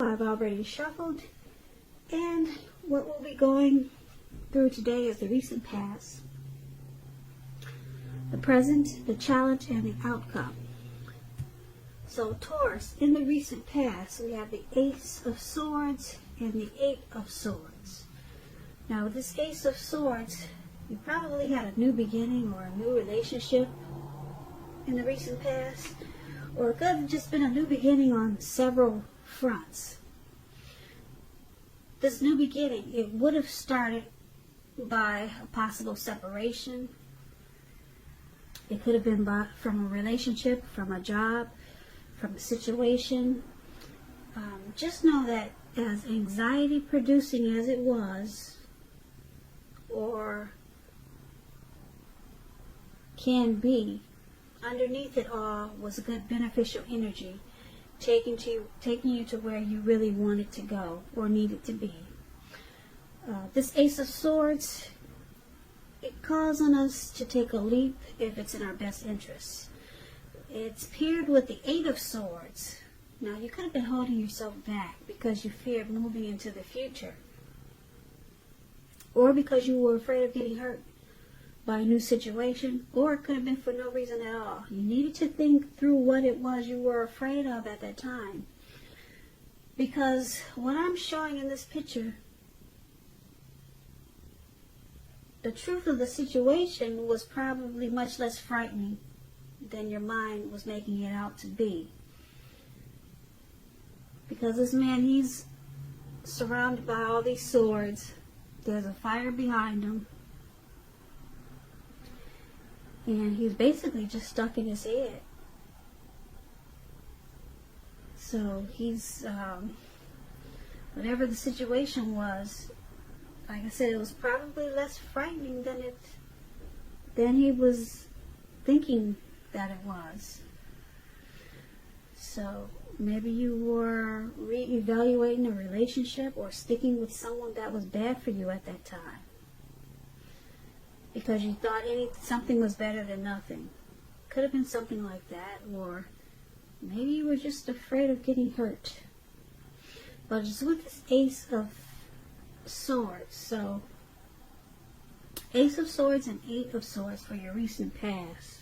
I've already shuffled, and what we'll be going through today is the recent past, the present, the challenge, and the outcome. So Taurus, in the recent past, we have the Ace of Swords and the Eight of Swords. Now with this Ace of Swords, you probably had a new beginning or a new relationship in the recent past, or it could have just been a new beginning on several fronts. This new beginning, it would have started by a possible separation. It could have been from a relationship, from a job, from a situation. Just know that as anxiety producing as it was, or can be, underneath it all was a good beneficial energy taking you to where you really wanted to go or needed to be. This Ace of Swords, it calls on us to take a leap if it's in our best interest. It's paired with the Eight of Swords. Now you could have been holding yourself back because you feared moving into the future, or because you were afraid of getting hurt by a new situation, or it could have been for no reason at all. You needed to think through what it was you were afraid of at that time. Because what I'm showing in this picture, the truth of the situation was probably much less frightening than your mind was making it out to be. Because this man, he's surrounded by all these swords. There's a fire behind him. And he's basically just stuck in his head. So he's, whatever the situation was, like I said, it was probably less frightening than he was thinking that it was. So maybe you were re-evaluating a relationship or sticking with someone that was bad for you at that time, because you thought something was better than nothing. Could have been something like that, or maybe you were just afraid of getting hurt. But it's with this Ace of Swords. So Ace of Swords and Eight of Swords for your recent past.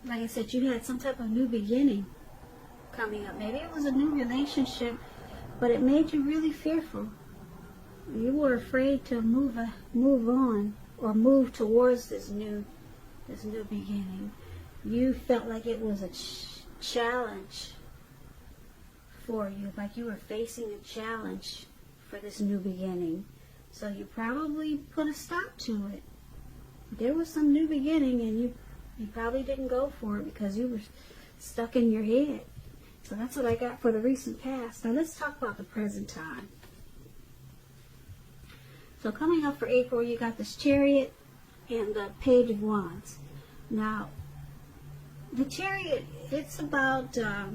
Like I said, you had some type of new beginning coming up. Maybe it was a new relationship, but it made you really fearful. You were afraid to move on or move towards this new beginning. You felt like it was a challenge for you, like you were facing a challenge for this new beginning. So you probably put a stop to it. There was some new beginning, and you probably didn't go for it because you were stuck in your head. So that's what I got for the recent past. Now let's talk about the present time. So coming up for April, you got this Chariot and the Page of Wands. Now, the Chariot, it's about a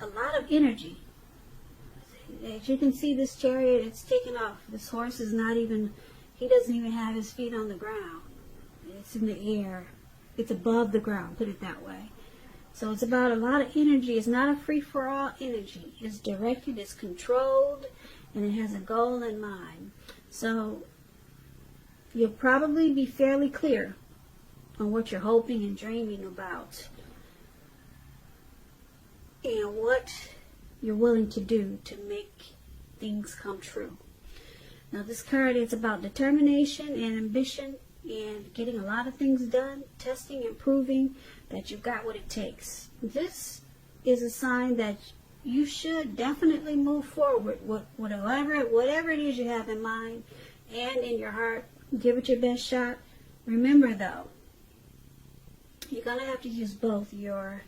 lot of energy. As you can see, this Chariot, it's taken off. This horse is he doesn't even have his feet on the ground. It's in the air. It's above the ground, put it that way. So it's about a lot of energy. It's not a free-for-all energy. It's directed, it's controlled, and it has a goal in mind. So you'll probably be fairly clear on what you're hoping and dreaming about, and what you're willing to do to make things come true. Now this card is about determination and ambition and getting a lot of things done, testing and proving that you've got what it takes. This is a sign that you should definitely move forward with whatever it is you have in mind and in your heart. Give it your best shot. Remember though, you're going to have to use both your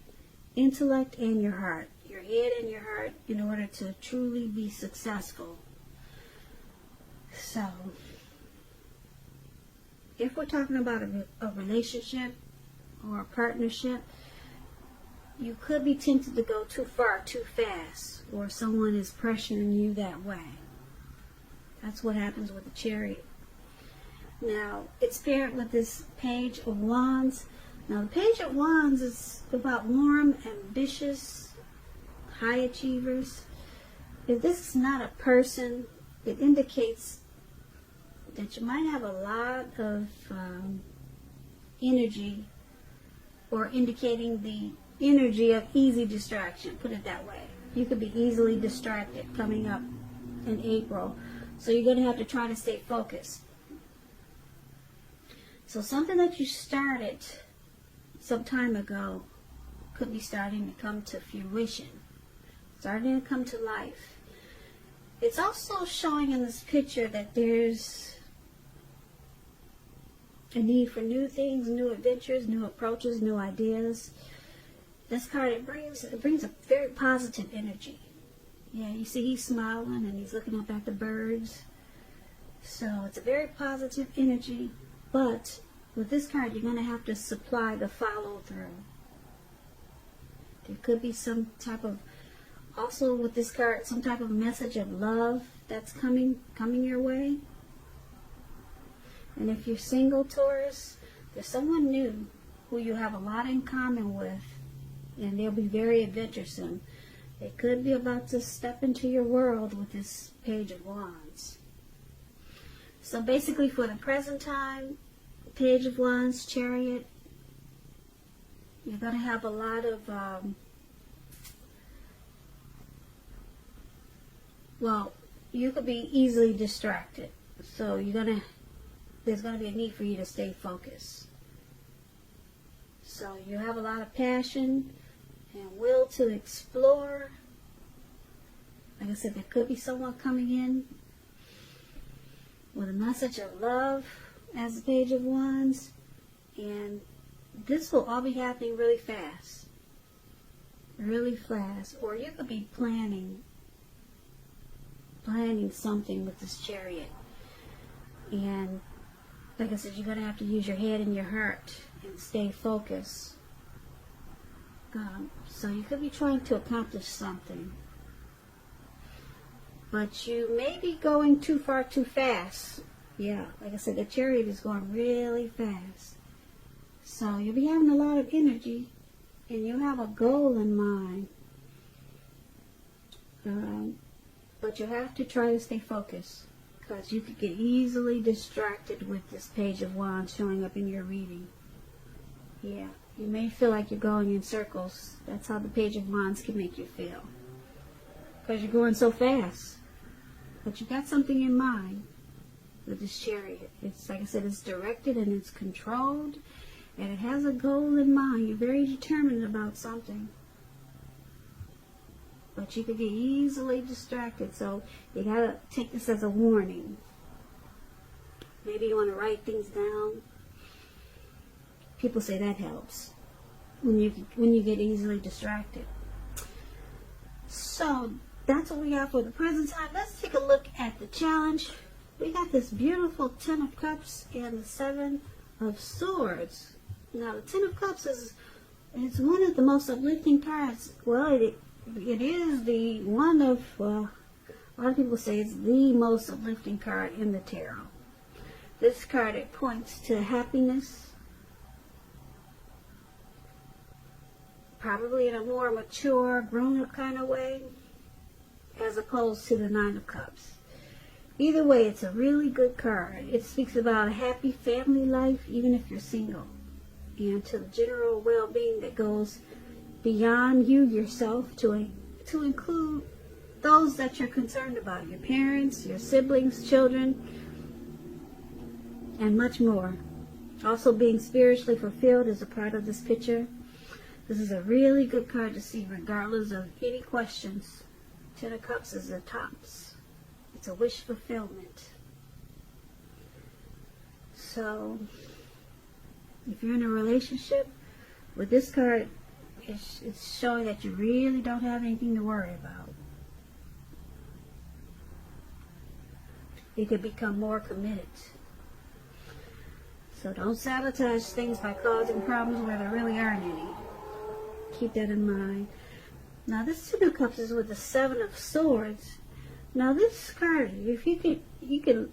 intellect and your heart, your head and your heart, in order to truly be successful. So if we're talking about a relationship or a partnership, you could be tempted to go too far, too fast, or someone is pressuring you that way. That's what happens with the Chariot. Now, it's paired with this Page of Wands. Now, the Page of Wands is about warm, ambitious, high achievers. If this is not a person, it indicates that you might have a lot of energy, or indicating the energy of easy distraction, put it that way. You could be easily distracted coming up in April. So you're going to have to try to stay focused. So something that you started some time ago could be starting to come to fruition, starting to come to life. It's also showing in this picture that there's a need for new things, new adventures, new approaches, new ideas. This card, it brings a very positive energy. Yeah, you see he's smiling and he's looking up at the birds. So it's a very positive energy, but with this card you're going to have to supply the follow through. There could be some type of, also with this card, some type of message of love that's coming your way. And if you're single, Taurus, there's someone new who you have a lot in common with, and they'll be very adventuresome. They could be about to step into your world with this Page of Wands. So basically for the present time, Page of Wands, Chariot, you're going to have a lot of, well, you could be easily distracted. So there's going to be a need for you to stay focused. So you have a lot of passion and will to explore. Like I said, there could be someone coming in with a message of love as the Page of Wands. And this will all be happening really fast. Really fast. Or you could be planning something with this Chariot. And like I said, you're going to have to use your head and your heart and stay focused. So you could be trying to accomplish something. But you may be going too far too fast. Yeah, like I said, the Chariot is going really fast. So you'll be having a lot of energy and you'll have a goal in mind. But you'll have to try to stay focused, because you could get easily distracted with this Page of Wands showing up in your reading. Yeah, you may feel like you're going in circles. That's how the Page of Wands can make you feel, because you're going so fast. But you got something in mind with this Chariot. It's, like I said, it's directed and it's controlled, and it has a goal in mind. You're very determined about something. But you could get easily distracted, so you gotta take this as a warning. Maybe you want to write things down. People say that helps when you get easily distracted. So that's what we got for the present time. Let's take a look at the challenge. We got this beautiful Ten of Cups and the Seven of Swords. Now the Ten of Cups it's one of the most uplifting cards. Well, it is the one of, a lot of people say it's the most uplifting card in the tarot. This card, it points to happiness, probably in a more mature, grown-up kind of way, as opposed to the Nine of Cups. Either way, it's a really good card. It speaks about a happy family life, even if you're single, and to the general well-being that goes beyond you yourself to include those that you're concerned about, your parents, your siblings, children, and much more. Also, being spiritually fulfilled is a part of this picture. This is a really good card to see regardless of any questions. Ten of Cups is the tops. It's a wish fulfillment. So if you're in a relationship, with this card, it's showing that you really don't have anything to worry about. You could become more committed. So don't sabotage things by causing problems where there really aren't any. Keep that in mind. Now this Ten of Cups is with the Seven of Swords. Now this card, if you can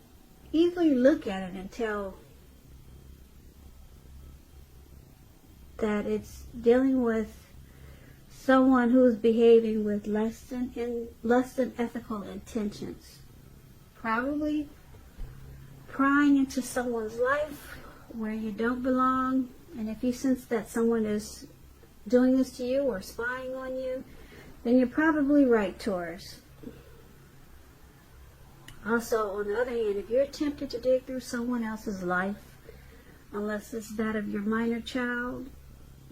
easily look at it and tell that it's dealing with someone who's behaving with less than ethical intentions. Probably prying into someone's life where you don't belong. And if you sense that someone is doing this to you or spying on you, then you're probably right, Taurus. Also, on the other hand, if you're tempted to dig through someone else's life, unless it's that of your minor child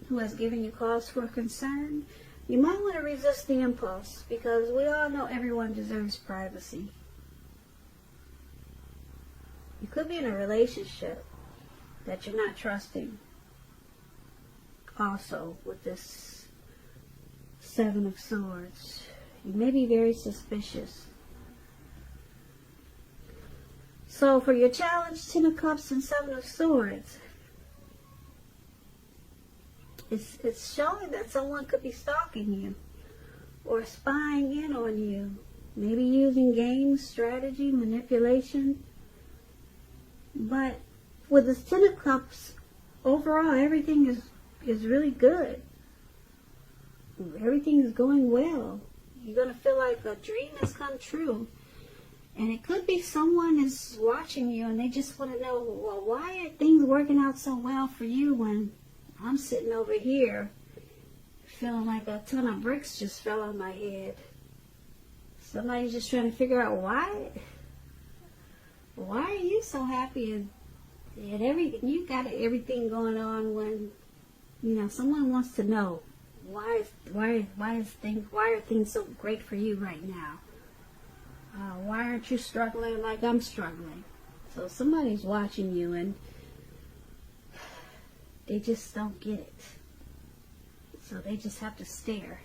who has given you cause for concern, you might want to resist the impulse, because we all know everyone deserves privacy. You could be in a relationship that you're not trusting. Also, with this Seven of Swords, you may be very suspicious. So for your challenge, Ten of Cups and Seven of Swords, it's showing that someone could be stalking you or spying in on you. Maybe using games, strategy, manipulation. But with this Ten of Cups, overall everything is really good. Everything is going well. You're going to feel like a dream has come true. And it could be someone is watching you and they just want to know, well, why are things working out so well for you when I'm sitting over here feeling like a ton of bricks just fell on my head. Somebody's just trying to figure out why are you so happy and you got everything going on when, you know, someone wants to know why are things so great for you right now? Why aren't you struggling like I'm struggling? So somebody's watching you and they just don't get it. So they just have to stare.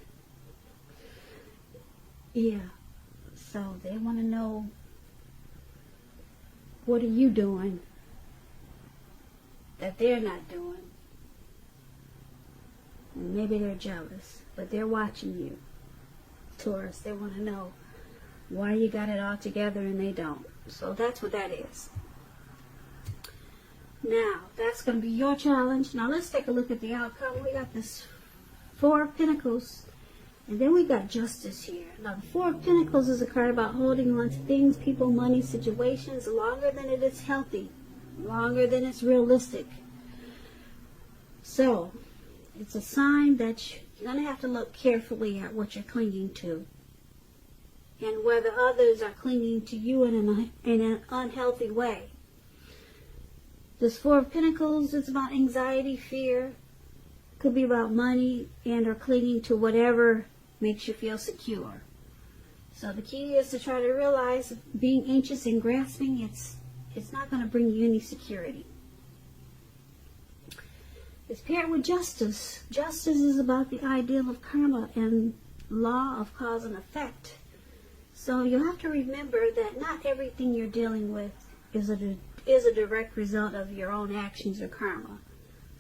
Yeah. So they want to know, what are you doing that they're not doing? And maybe they're jealous, but they're watching you, Taurus. They want to know why you got it all together and they don't. So that's what that is. Now, that's going to be your challenge. Now, let's take a look at the outcome. We got this Four of Pentacles, and then we got Justice here. Now, the Four of Pentacles is a card about holding on to things, people, money, situations longer than it is healthy, longer than it's realistic. So, it's a sign that you're going to have to look carefully at what you're clinging to, and whether others are clinging to you in an unhealthy way. This Four of Pentacles is about anxiety, fear. Could be about money and or clinging to whatever makes you feel secure. So the key is to try to realize being anxious and grasping, it's not going to bring you any security. It's paired with Justice. Justice is about the ideal of karma and law of cause and effect. So you have to remember that not everything you're dealing with is a direct result of your own actions or karma.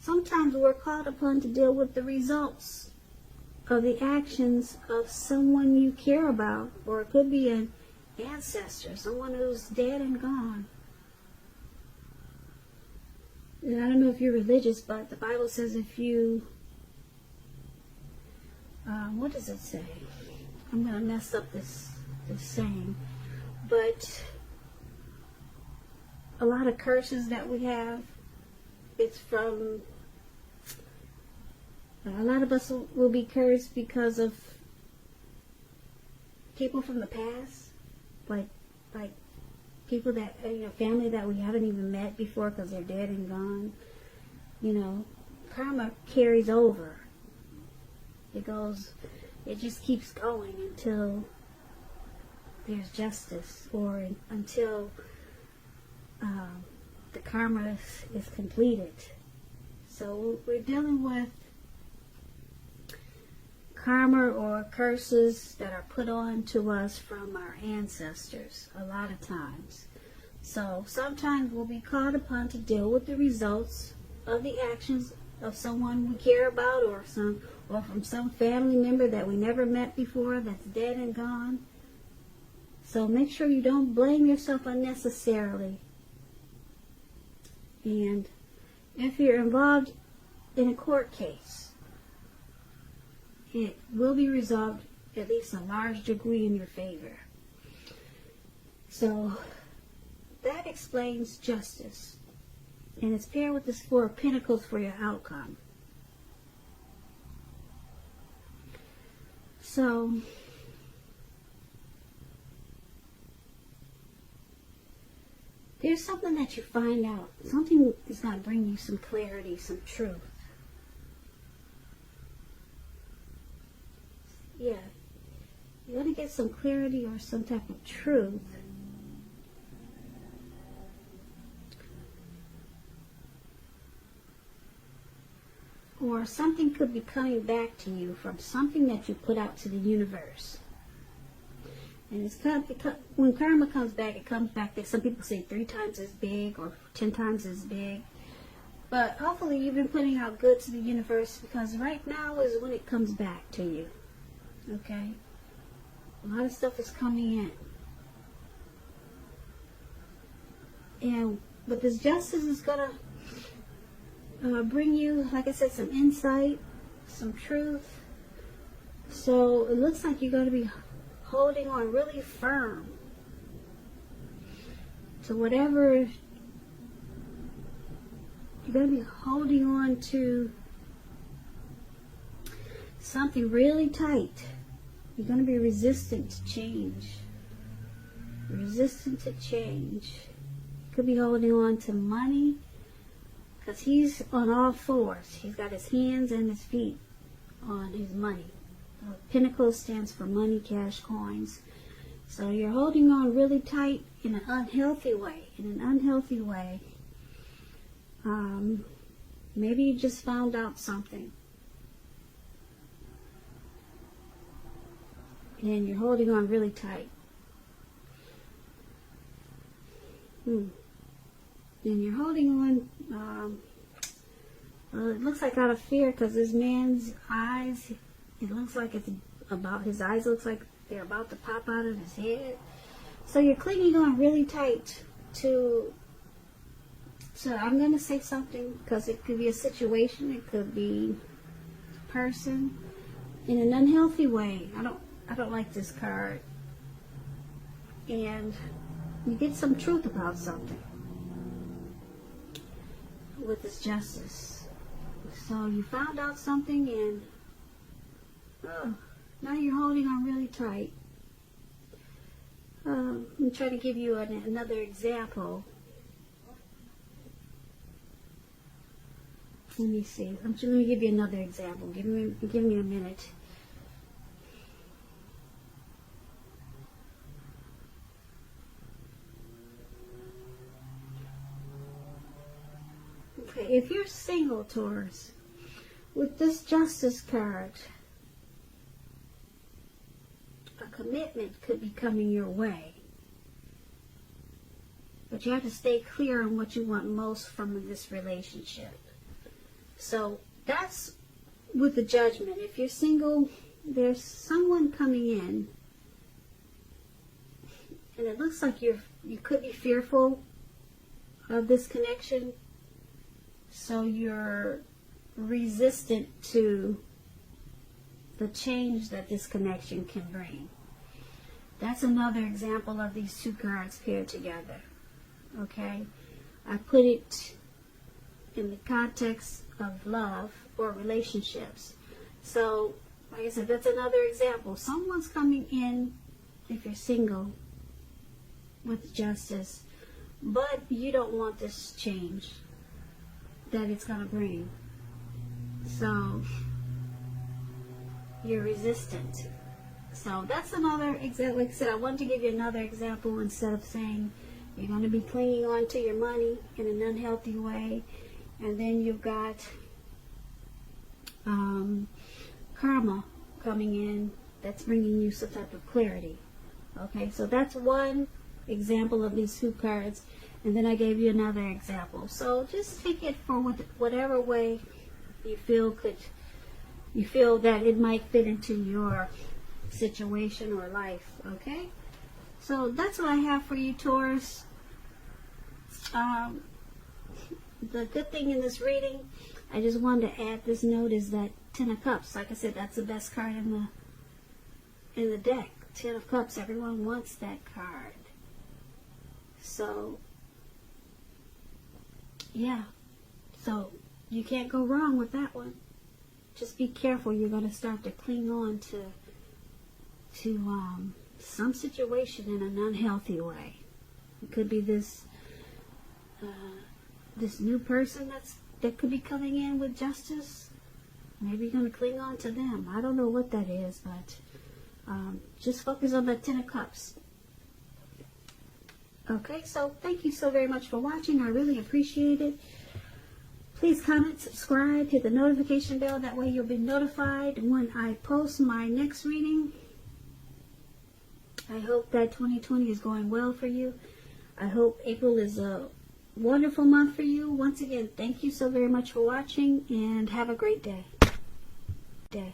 Sometimes we're called upon to deal with the results of the actions of someone you care about, or it could be an ancestor, someone who's dead and gone. And I don't know if you're religious, but the Bible says if you, what does it say? I'm going to mess up this saying, but a lot of curses that we have, it's from, a lot of us will be cursed because of people from the past, like people that, family that we haven't even met before because they're dead and gone. Karma carries over. It just keeps going until there's justice, or until the karma is completed. So we're dealing with karma or curses that are put on to us from our ancestors a lot of times. So sometimes we'll be called upon to deal with the results of the actions of someone we care about, or from some family member that we never met before that's dead and gone. So make sure you don't blame yourself unnecessarily. And if you're involved in a court case. It will be resolved at least a large degree in your favor. So that explains justice. And it's paired with this Four of Pentacles for your outcome. So there's something that you find out. Something is going to bring you some clarity, some truth. Yeah. You're going to get some clarity or some type of truth. Or something could be coming back to you from something that you put out to the universe. And it's when karma comes back, it comes back that some people say 3 times as big or 10 times as big. But hopefully you've been putting out good to the universe, because right now is when it comes back to you. Okay? A lot of stuff is coming in. But this justice is going to bring you, like I said, some insight, some truth. So it looks like you're going to be holding on really firm to whatever. You're going to be holding on to something really tight. You're going to be resistant to change. Resistant to change. You could be holding on to money, because he's on all fours. He's got his hands and his feet on his money. Pentacles stands for money, cash, coins. So you're holding on really tight in an unhealthy way. In an unhealthy way. Maybe you just found out something. And you're holding on really tight. And you're holding on, it looks like out of fear, because this man's eyes, it looks like it's about, his eyes looks like they're about to pop out of his head. So you're clinging on really tight to, so I'm going to say something, because it could be a situation, it could be a person, in an unhealthy way. I don't like this card. And you get some truth about something with this justice. So you found out something, and now you're holding on really tight. I'm trying to give you another example. Let me see. I'm just going to give you another example. Give me a minute. Okay, if you're single, Taurus, with this justice card, a commitment could be coming your way. But you have to stay clear on what you want most from this relationship. So that's with the Judgment. If you're single, there's someone coming in, and it looks like you could be fearful of this connection. So you're resistant to the change that this connection can bring. That's another example of these two cards paired together. Okay? I put it in the context of love or relationships. So, like I said, that's another example. Someone's coming in, if you're single, with justice, but you don't want this change that it's going to bring. So you're resistant. So that's another example. Like I said, I wanted to give you another example instead of saying you're going to be clinging on to your money in an unhealthy way. And then you've got karma coming in that's bringing you some type of clarity. Okay, so that's one example of these two cards. And then I gave you another example. So just take it for whatever way you feel that it might fit into your situation or life. Okay? So that's what I have for you, Taurus. The good thing in this reading, I just wanted to add this note is that 10 of Cups. Like I said, that's the best card in the deck. 10 of Cups. Everyone wants that card. So, yeah. So, you can't go wrong with that one. Just be careful. You're going to start to cling on to some situation in an unhealthy way. It could be this new person that could be coming in with justice. Maybe you're going to cling on to them. I don't know what that is, but just focus on that 10 of Cups. Okay, so thank you so very much for watching. I really appreciate it. Please comment, subscribe, hit the notification bell. That way you'll be notified when I post my next reading. I hope that 2020 is going well for you. I hope April is a wonderful month for you. Once again, thank you so very much for watching, and have a great day. Day.